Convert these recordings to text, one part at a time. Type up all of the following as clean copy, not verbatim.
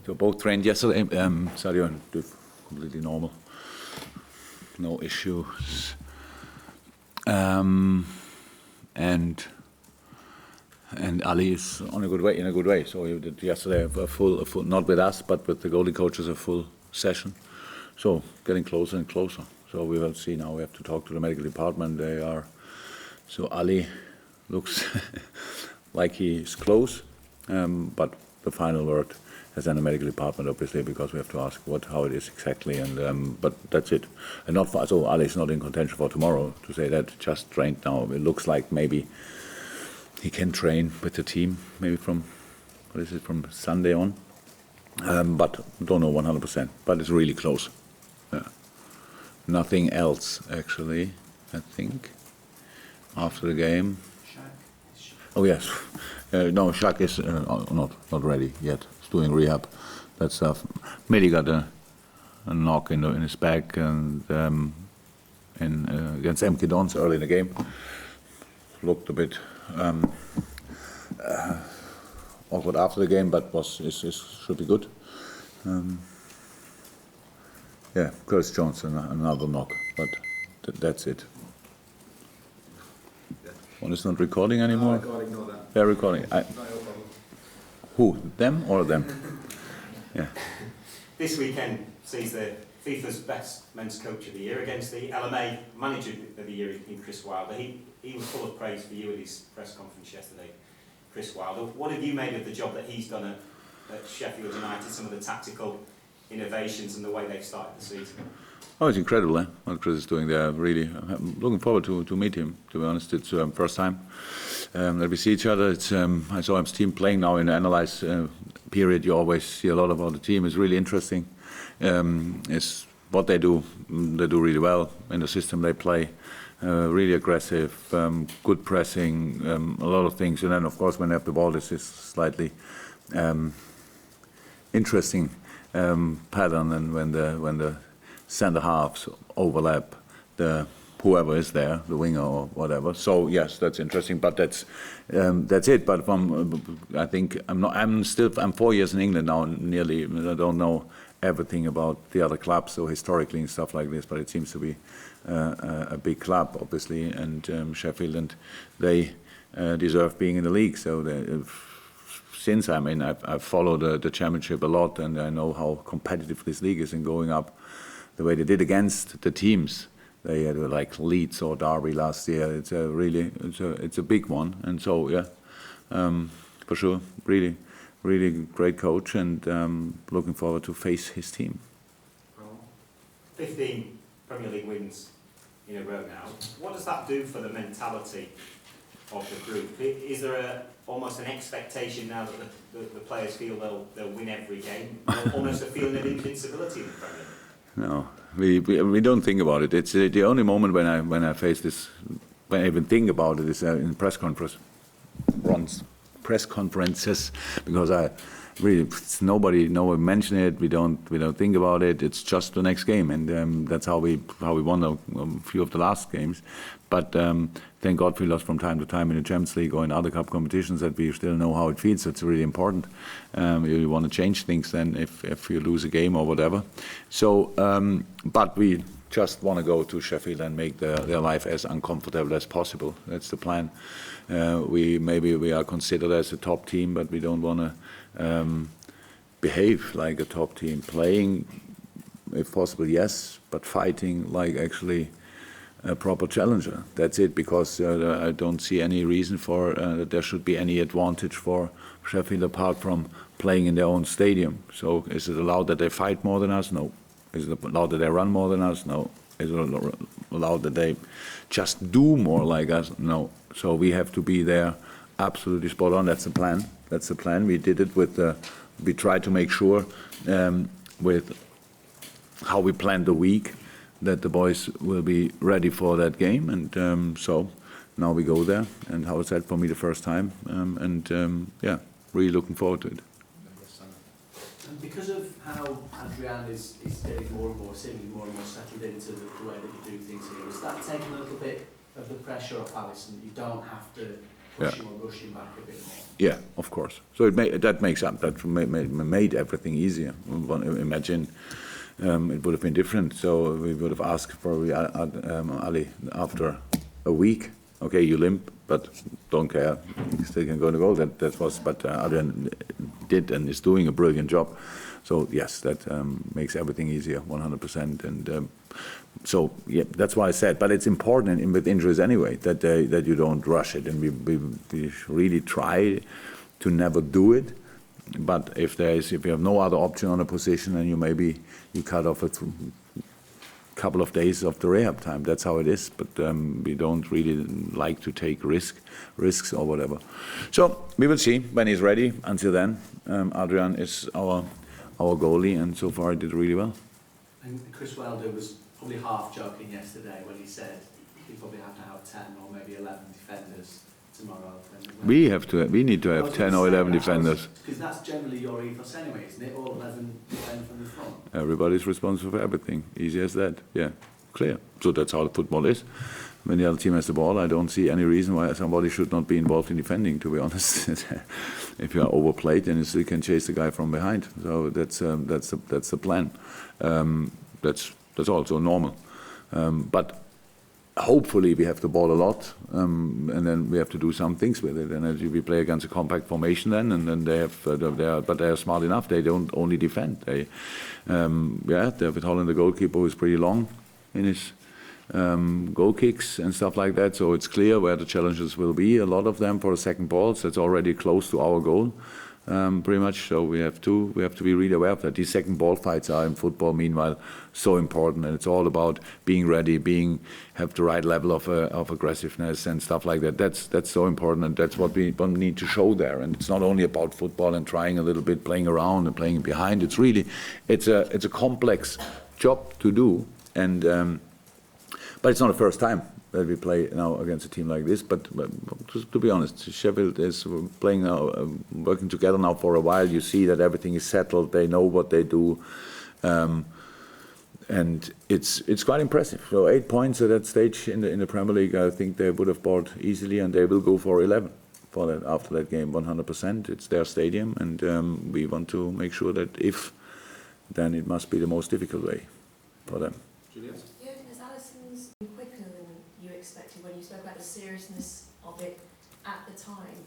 So both trained yesterday. Sadio and Div, completely normal, no issues. And Ali is on a good way, in a good way. So he did yesterday a full, not with us, but with the goalie coaches, a full session. So getting closer and closer. So we will see now. We have to talk to the medical department. So Ali looks like he is close, but the final word has in the medical department, obviously, because we have to ask how it is exactly. And but that's it. And not for, so Ali is not in contention for tomorrow. To say that, just trained now. It looks like maybe he can train with the team, maybe from Sunday on. But don't know 100%. But it's really close. Nothing else, actually, I think, after the game. Oh, yes. No, Shaq is not ready yet. He's doing rehab. That stuff. Maybe got a knock in his back and against MK Dons early in the game. Looked a bit awkward after the game, but should be good. Yeah, Curtis Johnson, another knock, but that's it. One is not recording anymore? No, ignore that. They're recording. Not your problem. Who? Them or them? Yeah. This weekend sees the FIFA's best men's coach of the year against the LMA manager of the year in Chris Wilder. He was full of praise for you at his press conference yesterday, Chris Wilder. What have you made of the job that he's done at Sheffield United, some of the tactical innovations and the way they've started the season? Oh, it's incredible, what Chris is doing there. Really, I'm looking forward to meet him. To be honest, it's first time that we see each other. It's I saw his team playing now in the analyze period. You always see a lot about the team. It's really interesting. It's what they do. They do really well in the system they play. Really aggressive, good pressing, a lot of things. And then, of course, when they have the ball, this is slightly interesting pattern. And when the centre halves overlap whoever is there, the winger or whatever. So yes, that's interesting. But that's it. But I think I'm 4 years in England now, nearly. I don't know everything about the other clubs, so historically and stuff like this. But it seems to be a big club, obviously, and Sheffield, and they deserve being in the league. So since I've followed the championship a lot, and I know how competitive this league is in going up. The way they did against the teams, they had like Leeds or Derby last year. It's a big one, and so yeah, for sure, really great coach, and looking forward to face his team. 15 Premier League wins in a row now. What does that do for the mentality of the group? Is there almost an expectation now that the players feel they'll win every game? Almost a feeling of invincibility in the Premier League? No, we don't think about it. It's the only moment when I face this, when I even think about it, is in press conferences, because nobody mention it. We don't think about it. It's just the next game, and that's how we won a few of the last games. But thank God we lost from time to time in the Champions League or in other cup competitions, that we still know how it feels. It's really important. You want to change things then if you lose a game or whatever. So, but we just want to go to Sheffield and make their life as uncomfortable as possible. That's the plan. We are considered as a top team, but we don't want to behave like a top team. Playing, if possible, yes, but fighting like actually a proper challenger. That's it, because I don't see any reason for that there should be any advantage for Sheffield apart from playing in their own stadium. So is it allowed that they fight more than us? No. Is it allowed that they run more than us? No. Is it allowed that they just do more like us? No. So we have to be there absolutely spot on. That's the plan. That's the plan. We did it with we tried to make sure with how we planned the week that the boys will be ready for that game, and so now we go there. And how is that for me the first time? Yeah, really looking forward to it. And because of how Adrian is getting more and more, seemingly more and more settled into the way that you do things here, has that taken a little bit of the pressure off Alisson? You don't have to push him or rush him back a bit more. Yeah, of course. So that made everything easier. Imagine it would have been different. So we would have asked probably Ali after a week. Okay, you limp, but don't care. You still can go to goal. That was, but Adrian did and is doing a brilliant job. So yes, that makes everything easier, 100%. And so yeah, that's why I said. But it's important with injuries anyway that you don't rush it, and we really try to never do it. But if you have no other option on a position, and you cut off a couple of days of the rehab time. That's how it is. But we don't really like to take risks or whatever. So we will see when he's ready. Until then, Adrian is our goalie, and so far he did really well. And Chris Wilder was probably half joking yesterday when he said he probably have to have 10 or maybe 11 defenders tomorrow. We need to have 10 or 11 defenders. Because that's generally your ethos anyway, isn't it? All 11 defend from the front. Everybody's responsible for everything. Easy as that. Yeah, clear. So that's how the football is. When the other team has the ball, I don't see any reason why somebody should not be involved in defending, to be honest. If you are overplayed, then you still can chase the guy from behind. So that's the plan. That's also normal. But hopefully we have the ball a lot, and then we have to do some things with it. And as we play against a compact formation, then and then they are smart enough. They don't only defend. David Holland, the goalkeeper, is pretty long in his goal kicks and stuff like that. So it's clear where the challenges will be. A lot of them for the second balls. That's already close to our goal. Pretty much, so we have to be really aware of that. These second ball fights are in football, meanwhile, so important, and it's all about being ready, have the right level of aggressiveness and stuff like that. That's so important, and that's what we need to show there. And it's not only about football and trying a little bit, playing around and playing behind. It's really, it's a complex job to do, and but it's not the first time that we play now against a team like this. But to be honest, Sheffield is playing now, working together now for a while. You see that everything is settled. They know what they do, and it's quite impressive. So 8 points at that stage in the Premier League, I think they would have bought easily, and they will go for 11 for that after that game, 100%. It's their stadium, and we want to make sure that if, then it must be the most difficult way for them. Juliet? Is Alisson's quicker than you expected when you spoke about the seriousness of it at the time?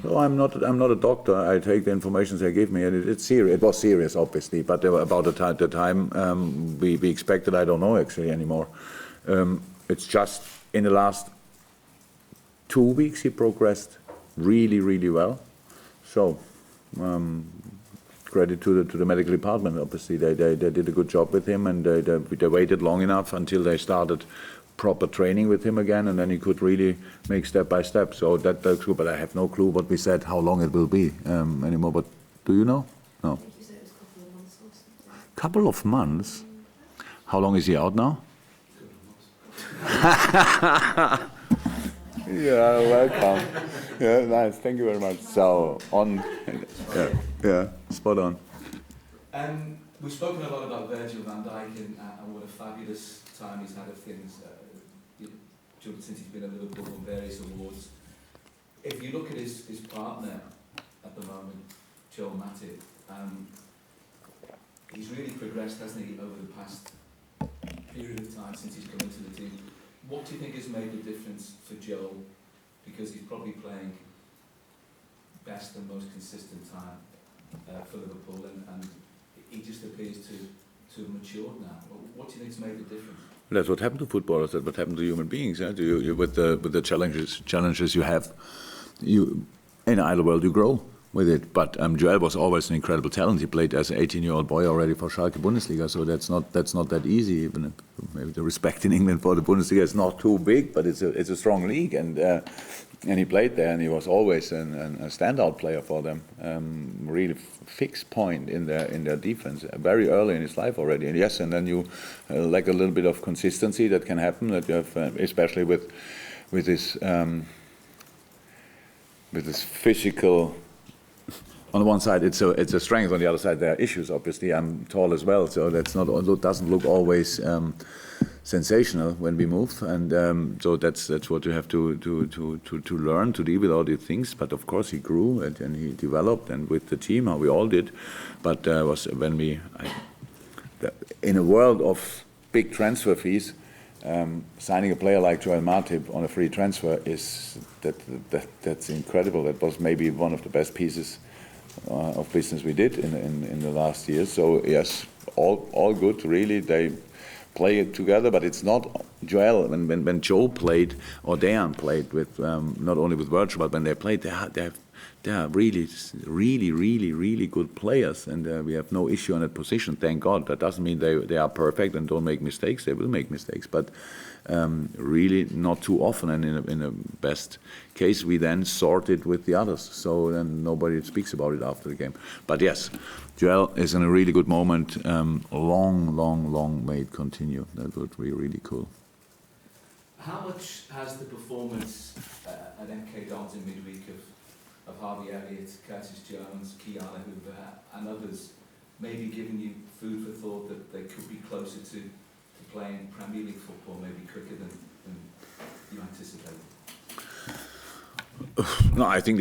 So I'm not a doctor. I take the information they give me, and it's serious. It was serious, obviously, but about the time we expected, I don't know actually anymore. It's just in the last 2 weeks he progressed really, really well. So credit to the medical department. Obviously, they did a good job with him, and they waited long enough until they started proper training with him again, and then he could really make step by step. So that's good, but I have no clue what we said, how long it will be anymore. But do you know? No. I think you said it was a couple of months or something. Couple of months? How long is he out now? Yeah, welcome. Yeah, nice. Thank you very much. So yeah, spot on. We've spoken a lot about Virgil van Dijk and what a fabulous time he's had of things since he's been at Liverpool on various awards. If you look at his partner at the moment, Joel Matip, he's really progressed, hasn't he, over the past period of time since he's come into the team. What do you think has made the difference for Joel? Because he's probably playing best and most consistent time for Liverpool, and he just appears to have matured now. What do you think's made the difference? That's what happened to footballers. That's what happened to human beings. You, with the challenges you have, in either world you grow with it. But Joel was always an incredible talent. He played as an 18-year-old boy already for Schalke Bundesliga, so that's not that easy. Even if maybe the respect in England for the Bundesliga is not too big, but it's a strong league, and he played there, and he was always a standout player for them. Really fixed point in their defense very early in his life already. And yes, and then you lack a little bit of consistency that can happen. That you have, especially with this physical. On the one side, it's a strength. On the other side, there are issues. Obviously, I'm tall as well, so doesn't look always sensational when we move, and so that's what you have to learn to deal with all these things. But of course he grew and he developed, and with the team, how we all did. But was when in a world of big transfer fees, signing a player like Joel Matip on a free transfer that's incredible. That was maybe one of the best pieces of business we did in the last year. So yes, all good really. They play it together, but it's not Joel. When Joe played or Dejan played with not only with Virgil, but when they played, they are really good players, and we have no issue on that position. Thank God. That doesn't mean they are perfect and don't make mistakes. They will make mistakes, but really not too often. And in a best case, we then sort it with the others. So then nobody speaks about it after the game. But yes, Joel is in a really good moment. Long may it continue. That would be really cool. How much has the performance at MK Dons in midweek of Harvey Elliott, Curtis Jones, Kiana Hoover and others maybe given you food for thought that they could be closer to playing Premier League football maybe quicker than you anticipated? No, I think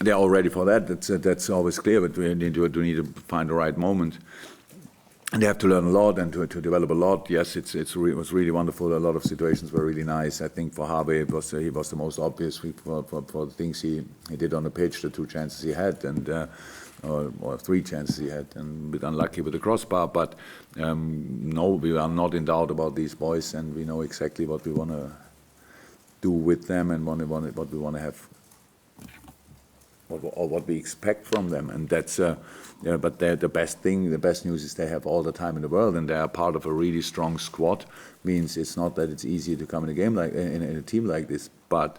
they're all ready for that. That's always clear, but we need to find the right moment. And they have to learn a lot and to develop a lot. Yes, it was really wonderful. A lot of situations were really nice. I think for Harvey, he was the most obvious for the things he did on the pitch, the 2 chances he had, and or 3 chances he had, and a bit unlucky with the crossbar. But no, we are not in doubt about these boys, and we know exactly what we want to do with them and what we want to have, or what we expect from them, and that's. But the best news is they have all the time in the world, and they are part of a really strong squad. Means it's not that it's easy to come in a game like in a team like this, but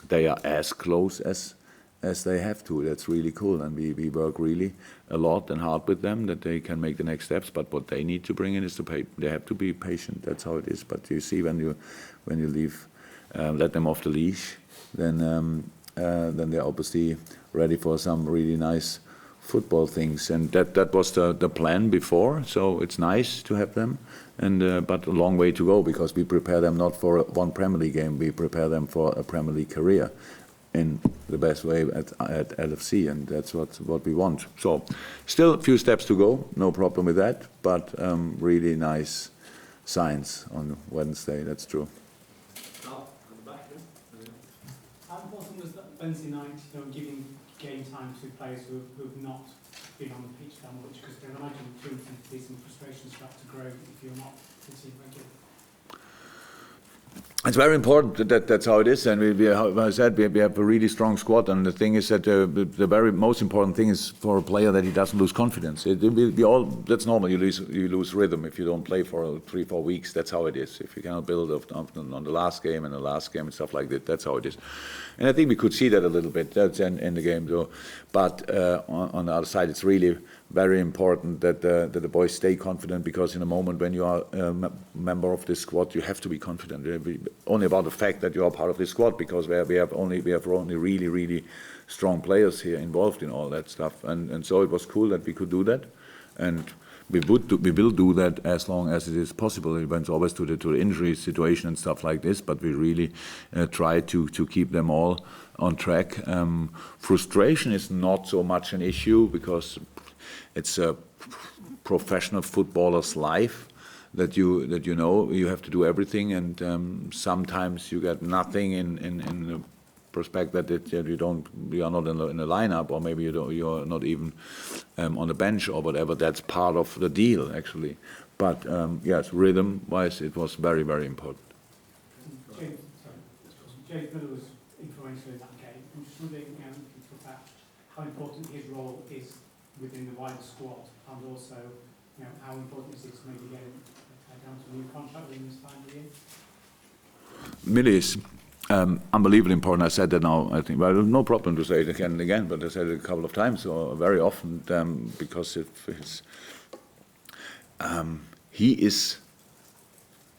they are as close as they have to. That's really cool, and we work really a lot and hard with them that they can make the next steps. But what they need to bring in is they have to be patient. That's how it is. But you see when you leave, let them off the leash, then they're obviously ready for some really nice football things, and that was the plan before. So it's nice to have them, and but a long way to go, because we prepare them not for one Premier League game, we prepare them for a Premier League career in the best way at LFC, and that's what we want. So still a few steps to go, no problem with that, but really nice signs on Wednesday, that's true. How important was that Wednesday night, giving game time to players who have not been on the pitch that much? Because I can imagine there to be some frustrations start to grow if you're not pitching regularly. It's very important that's how it is, and we as I said, we have a really strong squad, and the thing is that the very most important thing is for a player that he doesn't lose confidence. That's normal. You lose rhythm if you don't play for 3-4 weeks. That's how it is. If you cannot build on the last game and stuff like that, that's how it is. And I think we could see that a little bit. That's in the game though. But on the other side, it's really very important that the boys stay confident, because in a moment when you are a member of this squad, you have to be confident. Only about the fact that you are part of this squad, because we have only really strong players here involved in all that stuff, and so it was cool that we could do that, and we will do that as long as it is possible. It went always to the injury situation and stuff like this, but we really try to keep them all on track. Frustration is not so much an issue, because it's a professional footballer's life. That you know you have to do everything, and sometimes you get nothing in the prospect that you are not in the lineup, or maybe you are not even on the bench or whatever. That's part of the deal actually. But yes, rhythm-wise, it was very important. James Miller was influential in that game. I'm just wondering, how important his role is within the wider squad, and also how important is it to maybe get him down to a new contract within this final year? Millie is unbelievably important. I said that now, I think. Well, no problem to say it again and again, but I said it a couple of times, or very often, because he is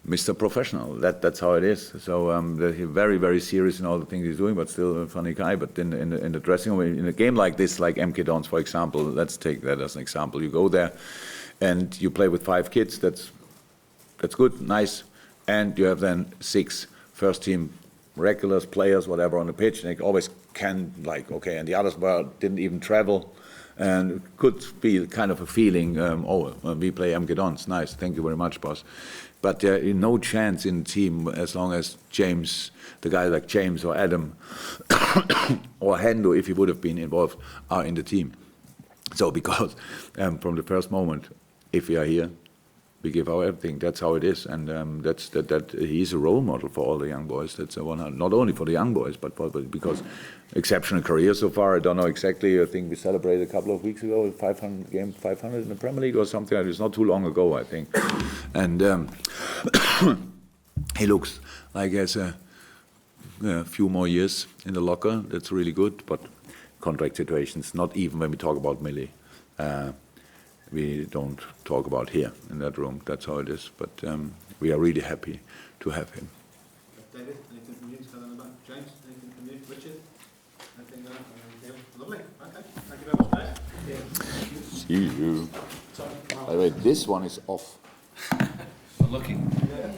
Mr. Professional. That's how it is. So he's very serious in all the things he's doing, but still a funny guy. But in the dressing room, in a game like this, like MK Dons, for example, let's take that as an example. You go there, and you play with 5 kids. That's good, nice. and you have then 6 first-team regulars, players, whatever, on the pitch, and they always can, like, okay, and the others didn't even travel, and it could be kind of a feeling, we play Amgedons, nice, thank you very much, boss. But no chance in the team as long as James, the guy like James or Adam or Hendo, if he would have been involved, are in the team. So because from the first moment, if we are here, we give our everything. That's how it is, and that he's a role model for all the young boys. That's one, not only for the young boys, but because exceptional career so far. I don't know exactly. I think we celebrated a couple of weeks ago 500 in the Premier League or something. It's not too long ago, I think, and he looks like he has a few more years in the locker. That's really good, but contract situations, not even when we talk about Millie. We don't talk about here in that room. That's how it is. But we are really happy to have him. David, anything from you? Stand on the back. James, anything from you? Richard, anything there? Lovely. Okay. Thank you very much, mate. See you. By the way, this one is off. Unlucky. Yeah.